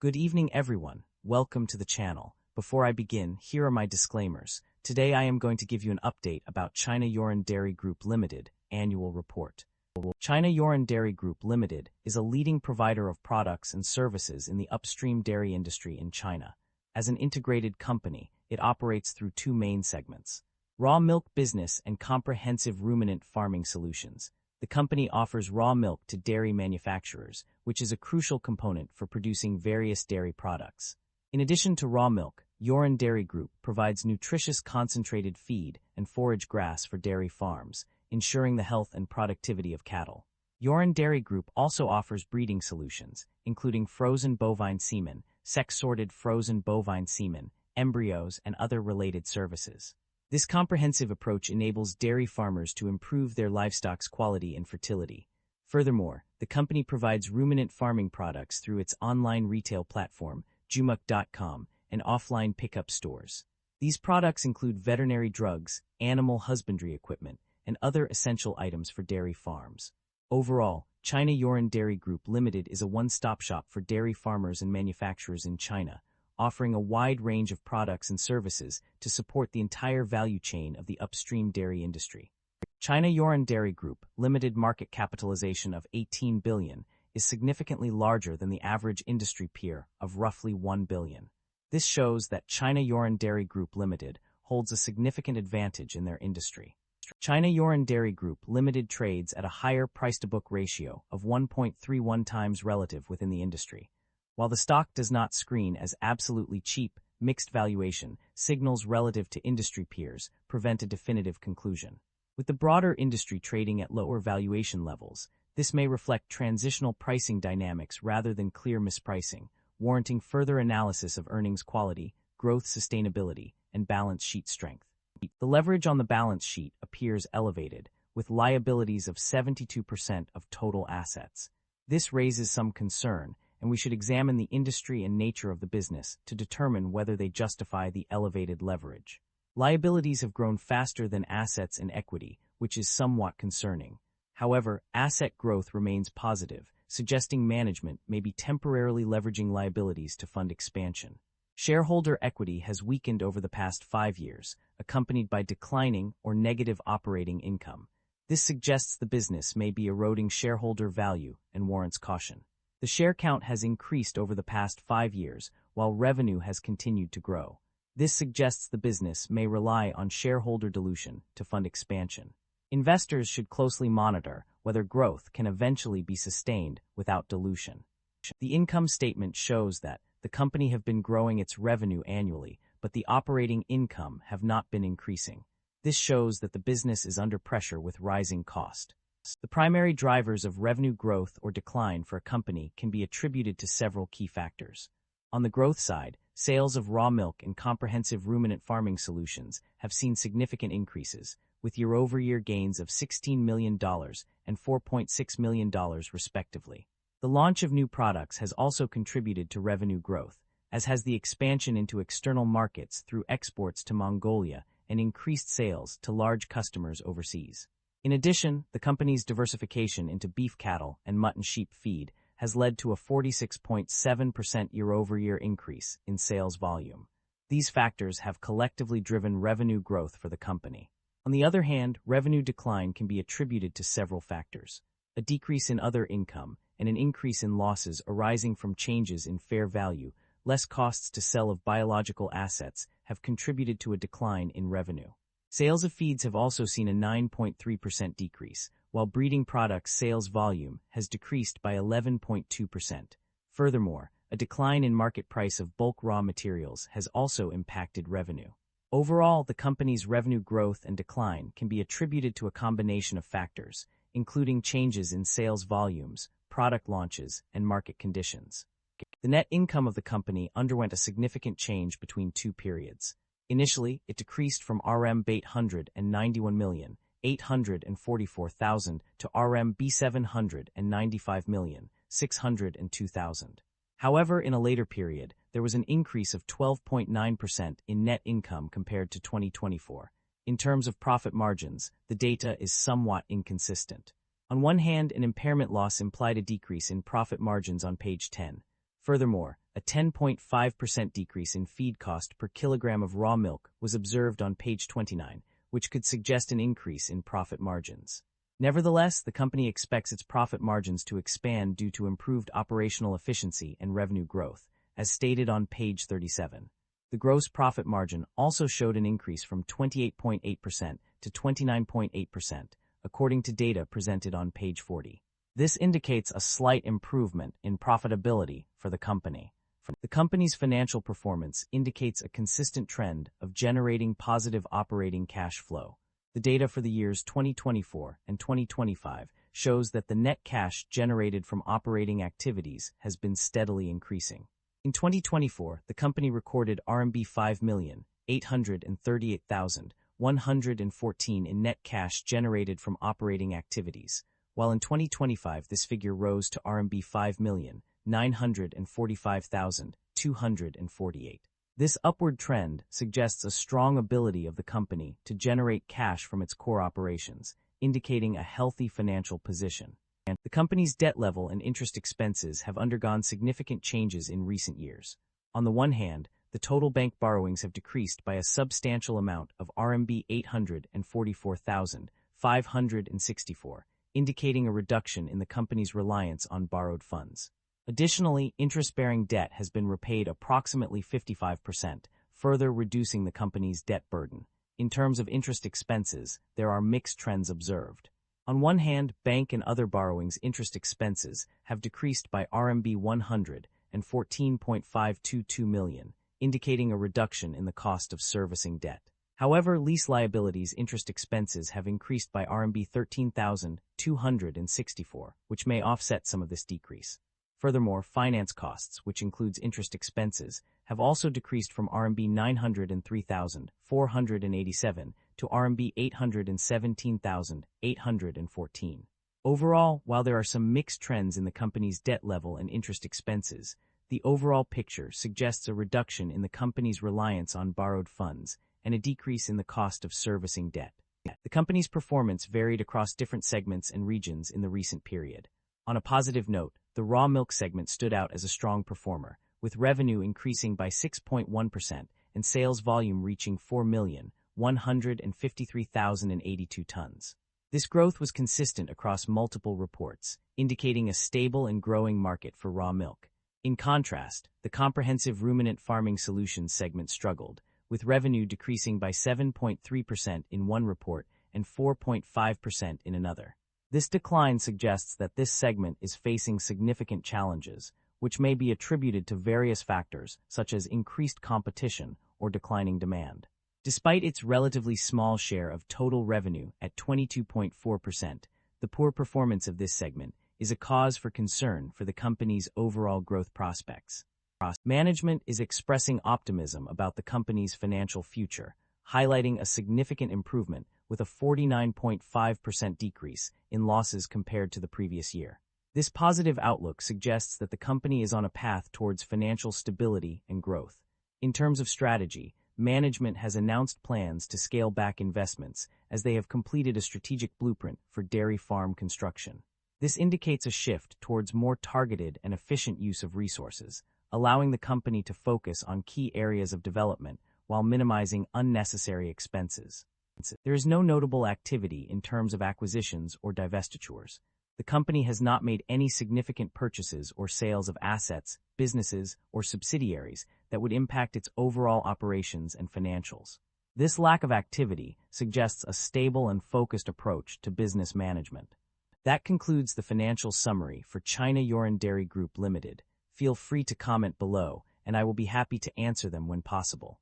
Good evening, everyone. Welcome to the channel. Before I begin, here are my disclaimers. Today I am going to give you an update about China Youran Dairy Group Limited annual report. China Youran Dairy Group Limited is a leading provider of products and services in the upstream dairy industry in China. As an integrated company, it operates through two main segments: raw milk business and comprehensive ruminant farming solutions. The company offers raw milk to dairy manufacturers, which is a crucial component for producing various dairy products. In addition to raw milk, Youran Dairy Group provides nutritious concentrated feed and forage grass for dairy farms, ensuring the health and productivity of cattle. Youran Dairy Group also offers breeding solutions, including frozen bovine semen, sex-sorted frozen bovine semen, embryos, and other related services. This comprehensive approach enables dairy farmers to improve their livestock's quality and fertility. Furthermore, the company provides ruminant farming products through its online retail platform, jumuk.com, and offline pickup stores. These products include veterinary drugs, animal husbandry equipment, and other essential items for dairy farms. Overall, China Youran Dairy Group Limited is a one-stop shop for dairy farmers and manufacturers in China, offering a wide range of products and services to support the entire value chain of the upstream dairy industry. China Youran Dairy Group Limited market capitalization of 18 billion is significantly larger than the average industry peer of roughly 1 billion. This shows that China Youran Dairy Group Limited holds a significant advantage in their industry. China Youran Dairy Group Limited trades at a higher price-to-book ratio of 1.31 times relative within the industry. While the stock does not screen as absolutely cheap, mixed valuation signals relative to industry peers prevent a definitive conclusion. With the broader industry trading at lower valuation levels, this may reflect transitional pricing dynamics rather than clear mispricing, warranting further analysis of earnings quality, growth sustainability, and balance sheet strength. The leverage on the balance sheet appears elevated, with liabilities of 72% of total assets. This raises some concern, and we should examine the industry and nature of the business to determine whether they justify the elevated leverage. Liabilities have grown faster than assets and equity, which is somewhat concerning. However, asset growth remains positive, suggesting management may be temporarily leveraging liabilities to fund expansion. Shareholder equity has weakened over the past 5 years, accompanied by declining or negative operating income. This suggests the business may be eroding shareholder value and warrants caution. The share count has increased over the past 5 years, while revenue has continued to grow. This suggests the business may rely on shareholder dilution to fund expansion. Investors should closely monitor whether growth can eventually be sustained without dilution. The income statement shows that the company have been growing its revenue annually, but the operating income have not been increasing. This shows that the business is under pressure with rising cost. The primary drivers of revenue growth or decline for a company can be attributed to several key factors. On the growth side, sales of raw milk and comprehensive ruminant farming solutions have seen significant increases, with year-over-year gains of $16 million and $4.6 million respectively. The launch of new products has also contributed to revenue growth, as has the expansion into external markets through exports to Mongolia and increased sales to large customers overseas. In addition, the company's diversification into beef cattle and mutton sheep feed has led to a 46.7% year-over-year increase in sales volume. These factors have collectively driven revenue growth for the company. On the other hand, revenue decline can be attributed to several factors: a decrease in other income and an increase in losses arising from changes in fair value. Less costs to sell of biological assets have contributed to a decline in revenue. Sales of feeds have also seen a 9.3% decrease, while breeding products sales volume has decreased by 11.2%. Furthermore, a decline in market price of bulk raw materials has also impacted revenue. Overall, the company's revenue growth and decline can be attributed to a combination of factors, including changes in sales volumes, product launches, and market conditions. The net income of the company underwent a significant change between two periods. Initially, it decreased from Rm 891,844,000 to Rm 795,602,000. However, in a later period, there was an increase of 12.9% in net income compared to 2024. In terms of profit margins, the data is somewhat inconsistent. On one hand, an impairment loss implied a decrease in profit margins on page 10. Furthermore, a 10.5% decrease in feed cost per kilogram of raw milk was observed on page 29, which could suggest an increase in profit margins. Nevertheless, the company expects its profit margins to expand due to improved operational efficiency and revenue growth, as stated on page 37. The gross profit margin also showed an increase from 28.8% to 29.8%, according to data presented on page 40. This indicates a slight improvement in profitability for the company. The company's financial performance indicates a consistent trend of generating positive operating cash flow. The data for the years 2024 and 2025 shows that the net cash generated from operating activities has been steadily increasing. In 2024, the company recorded RMB 5,838,114 in net cash generated from operating activities, while in 2025 this figure rose to RMB 5,945,248. This upward trend suggests a strong ability of the company to generate cash from its core operations, indicating a healthy financial position. The company's debt level and interest expenses have undergone significant changes in recent years. On the one hand, the total bank borrowings have decreased by a substantial amount of RMB 844,564, indicating a reduction in the company's reliance on borrowed funds. Additionally, interest-bearing debt has been repaid approximately 55%, further reducing the company's debt burden. In terms of interest expenses, there are mixed trends observed. On one hand, bank and other borrowings interest expenses have decreased by RMB 114.522 million, indicating a reduction in the cost of servicing debt. However, lease liabilities interest expenses have increased by RMB 13,264, which may offset some of this decrease. Furthermore, finance costs, which includes interest expenses, have also decreased from RMB 903,487 to RMB 817,814. Overall, while there are some mixed trends in the company's debt level and interest expenses, the overall picture suggests a reduction in the company's reliance on borrowed funds and a decrease in the cost of servicing debt. The company's performance varied across different segments and regions in the recent period. On a positive note, the raw milk segment stood out as a strong performer, with revenue increasing by 6.1% and sales volume reaching 4,153,082 tons. This growth was consistent across multiple reports, indicating a stable and growing market for raw milk. In contrast, the comprehensive ruminant farming solutions segment struggled, with revenue decreasing by 7.3% in one report and 4.5% in another. This decline suggests that this segment is facing significant challenges, which may be attributed to various factors such as increased competition or declining demand. Despite its relatively small share of total revenue at 22.4%, the poor performance of this segment is a cause for concern for the company's overall growth prospects. Management is expressing optimism about the company's financial future, highlighting a significant improvement with a 49.5% decrease in losses compared to the previous year. This positive outlook suggests that the company is on a path towards financial stability and growth. In terms of strategy, management has announced plans to scale back investments as they have completed a strategic blueprint for dairy farm construction. This indicates a shift towards more targeted and efficient use of resources, allowing the company to focus on key areas of development while minimizing unnecessary expenses. There is no notable activity in terms of acquisitions or divestitures. The company has not made any significant purchases or sales of assets, businesses, or subsidiaries that would impact its overall operations and financials. This lack of activity suggests a stable and focused approach to business management. That concludes the financial summary for China Youran Dairy Group Limited. Feel free to comment below, and I will be happy to answer them when possible.